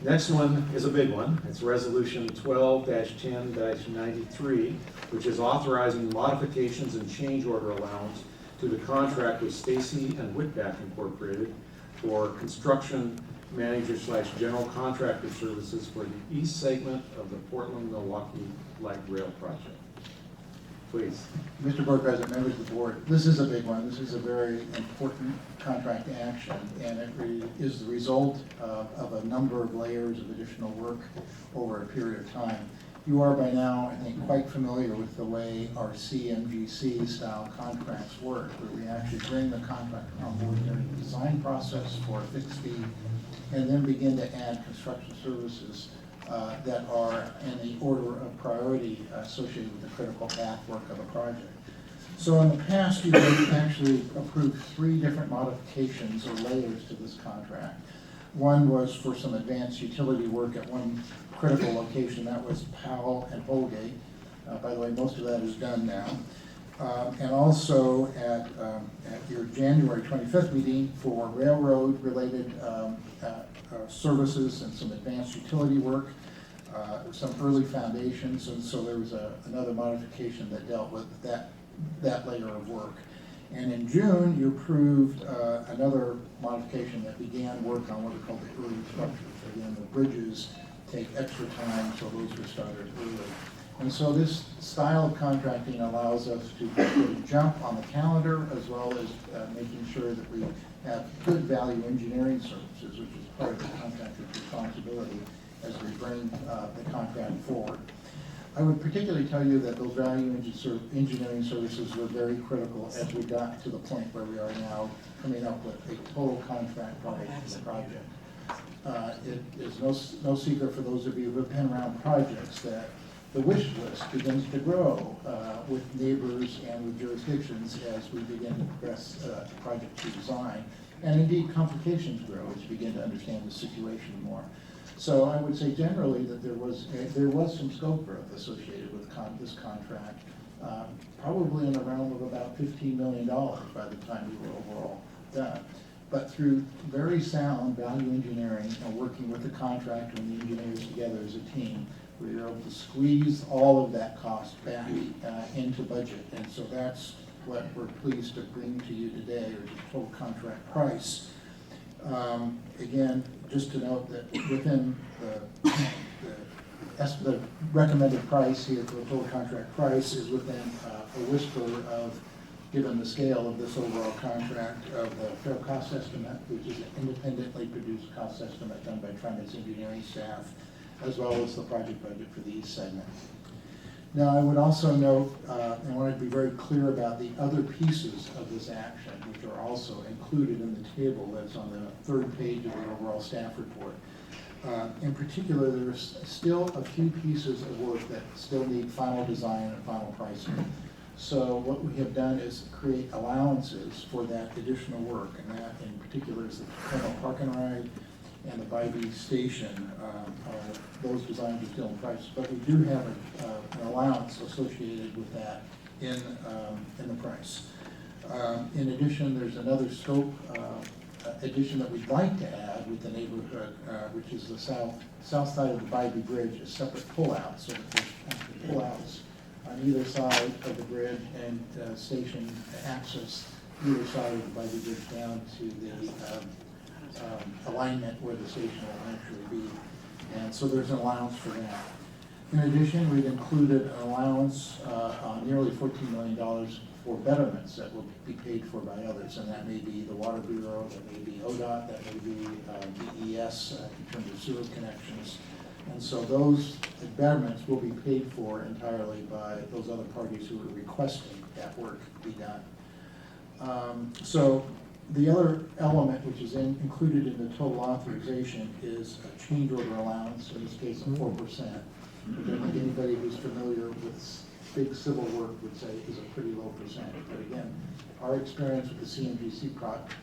Next one is a big one. It's Resolution 12-10-93, which is authorizing modifications and change order allowance to the contract with Stacy&Witbeck Incorporated for construction manager / general contractor services for the east segment of the Portland-Milwaukee Light Rail Project. Please. Mr. Board President, members of the board, this is a big one. This is a very important contract action, and it is the result of a number of layers of additional work over a period of time. You are by now, I think, quite familiar with the way our CMGC style contracts work, where we actually bring the contractor on board during the design process for a fixed fee, and then begin to add construction services that are in the order of priority associated with the critical path work of a project. So in the past, you have actually approved 3 different modifications or layers to this contract. One was for some advanced utility work at one critical location, that was Powell and Holgate. By the way, most of that is done now. And also at your January 25th meeting for railroad-related services and some advanced utility work, some early foundations, and so there was another modification that dealt with that layer of work. And in June, you approved another modification that began work on what are called the early structures. Again, the bridges take extra time, so those were started early. And so this style of contracting allows us to really jump on the calendar, as well as making sure that we have good value engineering services, which is part of the contractor's responsibility as we bring the contract forward. I would particularly tell you that those value engineering services were very critical as we got to the point where we are now coming up with a total contract price for the project. It is no secret for those of you who have been around projects that the wish list begins to grow with neighbors and with jurisdictions as we begin to progress the project to design. And indeed, complications grow as you begin to understand the situation more. So I would say generally that there was some scope growth associated with this contract, probably in the realm of about $15 million by the time we were overall done. But through very sound value engineering and working with the contractor and the engineers together as a team, we were able to squeeze all of that cost back into budget. And so that's what we're pleased to bring to you today, or the total contract price. Again, just to note that within the recommended price here for the total contract price is within a whisper of, given the scale of this overall contract, of the fair cost estimate, which is an independently produced cost estimate done by TriMet's engineering staff, as well as the project budget for the east segment. Now, I would also note, and I want to be very clear about the other pieces of this action, which are also included in the table that's on the 3rd page of the overall staff report. In particular, there's still a few pieces of work that still need final design and final pricing. So what we have done is create allowances for that additional work, and that in particular is the Colonel Park and Ride and the Bybee Station. Those designs are still in price, but we do have an allowance associated with that in the price. In addition, there's another scope addition that we'd like to add with the neighborhood, which is the south side of the Bybee Bridge, a separate pullout, so that there's actually pullouts on either side of the bridge and station access either side of the Bybee Bridge down to the alignment where the station will actually be. And so there's an allowance for that. In addition, we've included an allowance on nearly $14 million for betterments that will be paid for by others, and that may be the Water Bureau, that may be ODOT, that may be DES in terms of sewer connections. And so those betterments will be paid for entirely by those other parties who are requesting that work be done. So the other element which is included in the total authorization is a change order allowance, in this case of 4%, which I think anybody who's familiar with big civil work would say is a pretty low percentage. But again, our experience with the CMGC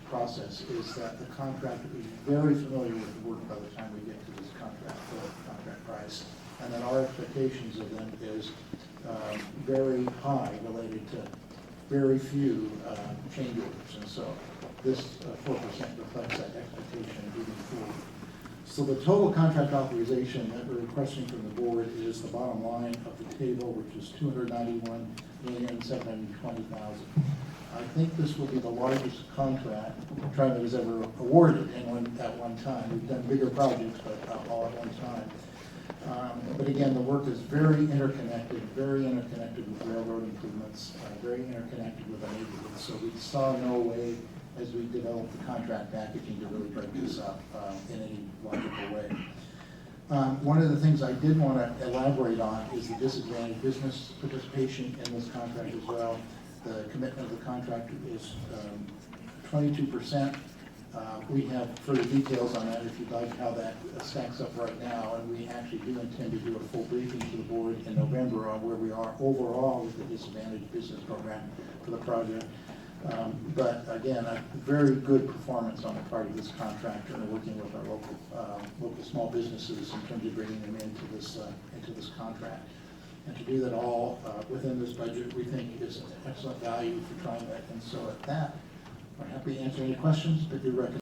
process is that the contractor is very familiar with the work by the time we get to this contract price, and that our expectations of them is very high related to very few change orders. And so this 4% reflects that expectation moving forward. So the total contract authorization that we're requesting from the board is the bottom line of the table, which is $291,720,000. I think this will be the largest contract TriMet has ever awarded at one time. We've done bigger projects, but all at one time. But again, the work is very interconnected with railroad improvements, very interconnected with our neighborhoods. So we saw no way, as we developed the contract packaging, to really break this up in any logical way. One of the things I did want to elaborate on is the disadvantaged business participation in this contract as well. The commitment of the contract is 22%. We have further details on that if you'd like, how that stacks up right now, and we actually do intend to do a full briefing to the board in November on where we are overall with the disadvantaged business program for the project. But again, a very good performance on the part of this contractor and working with our local small businesses in terms of bringing them into this contract. And to do that all within this budget, we think is an excellent value for TriMet. And so at that, we're happy to answer any questions, but do recommend